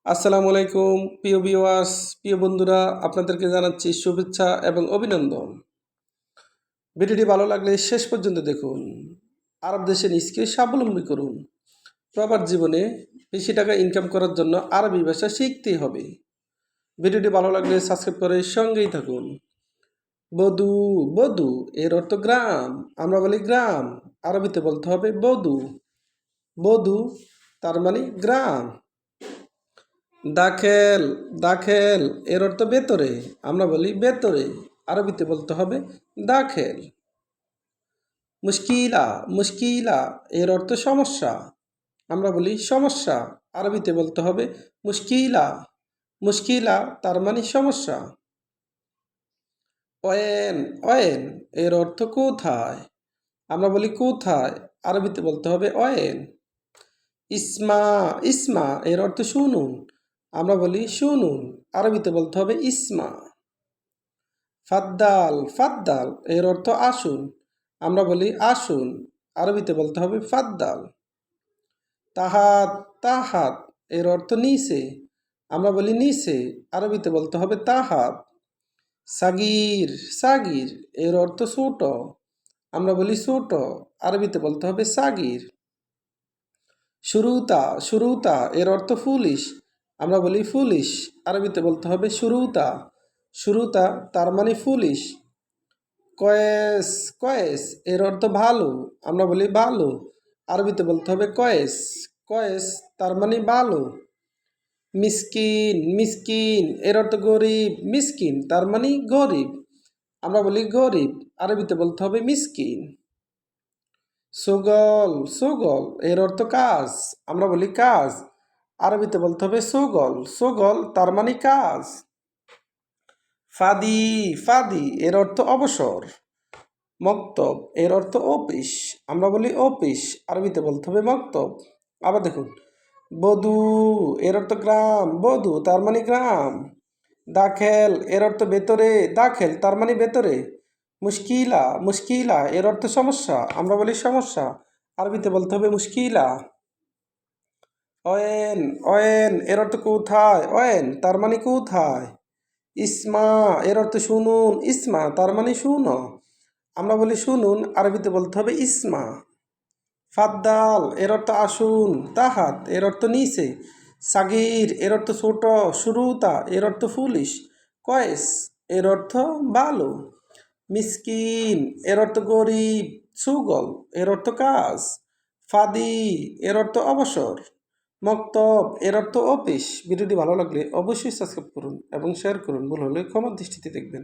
আসসালামু আলাইকুম প্রিয় ভিউয়ার্স, প্রিয় বন্ধুরা, আপনাদেরকে জানাচ্ছি শুভেচ্ছা এবং অভিনন্দন। ভিডিওটি ভালো লাগলে শেষ পর্যন্ত দেখুন। আরব দেশে নিজকে স্বাবলম্বী করুন। প্রবাস জীবনে বেশি টাকা ইনকাম করার জন্য আরবি ভাষা শিখতেই হবে। ভিডিওটি ভালো লাগলে সাবস্ক্রাইব করে সঙ্গেই থাকুন। বধূ, বধূ এর অর্থ গ্রাম। আমরা বলি গ্রাম, আরবিতে বলতে হবে বধূ। বধূ তার মানে গ্রাম। দাখেল, দাখেল এর অর্থ ভেতরে। আমরা বলি ভেতরে, আরবিতে বলতে হবে দাখেল। মুশকিলা, মুশকিলা এর অর্থ সমস্যা। আমরা বলি সমস্যা, আরবিতে বলতে হবে মুশকিলা। মুশকিলা তার মানে সমস্যা। অয়েন, অয়েন এর অর্থ কোথায়। আমরা বলি কোথায়, আরবিতে বলতে হবে অয়েন। ইসমা, ইসমা এর অর্থ শুনুন। আমরা বলি শুনুন, আরবিতে বলতে হবে ইসমা। ফাদ্দাল, ফাদ্দাল এর অর্থ আসুন। আমরা বলি আসুন, আরবিতে বলতে হবে ফাদ্দাল। তাহাত, তাহাত এর অর্থ নিচে। আমরা বলি নিচে, আরবিতে বলতে হবে তাহাত। সাগির, সাগির এর অর্থ ছোট। আমরা বলি ছোট, আরবিতে বলতে হবে সাগির। শুরুতা, শুরুতা এর অর্থ ফুলিশ। আমরা বলি ফুলিশ, আরবিতে বলতে হবে শুরুতা। শুরুতা তার মানে ফুলিশ। কয়েস, কয়েস এর অর্থ ভালো। আমরা বলি ভালো, আরবিতে বলতে হবে কয়েস। কয়েস তার মানে ভালো। মিসকিন, মিসকিন এর অর্থ গরিব। মিসকিন তার মানে গরিব, আমরা বলি গরিব, আরবিতে বলতে হবে মিসকিন। সুগল, সুগল এর অর্থ কাজ। আমরা বলি কাজ, আরবিতে বলতে হবে সুগল। সুগল তার মানে কাজ। ফাদি, ফাদি এর অর্থ অবসর। মক্তব এর অর্থ অফিস। আমরা বলি অফিস, আরবিতে বলতে হবে মক্তব। আবার দেখুন, বধূ এর অর্থ গ্রাম। বধূ তার মানে গ্রাম। দাখেল এর অর্থ ভেতরে। দাখেল তার মানে ভেতরে। মুশকিলা, মুশকিলা এর অর্থ সমস্যা। আমরা বলি সমস্যা, আরবিতে বলতে হবে মুশকিলা। অয়েন, অয়েন এর অর্থ কোথায়। অয়েন তার মানে কোথায়। ইসমা এর অর্থ শুনুন। ইসমা তার মানে শুনো। আমরা বলি শুনুন, আরবিতে বলতে হবে ইসমা। ফাদ্দাল এর অর্থ আসুন। তাহাত এর অর্থ নিচে। সাগির এর অর্থ ছোট। শুরুতা এর অর্থ ফুলিশ। কয়েস এর অর্থ ভালো। মিসকিন এর অর্থ গরিব। সুগল এর অর্থ কাজ। ফাদি এর অর্থ অবসর। মক্তব এর অর্থ অফিস। ভিডিওটি ভালো লাগলে অবশ্যই সাবস্ক্রাইব করুন এবং শেয়ার করুন। ভুল হলে ক্ষমার দৃষ্টিতে দেখবেন।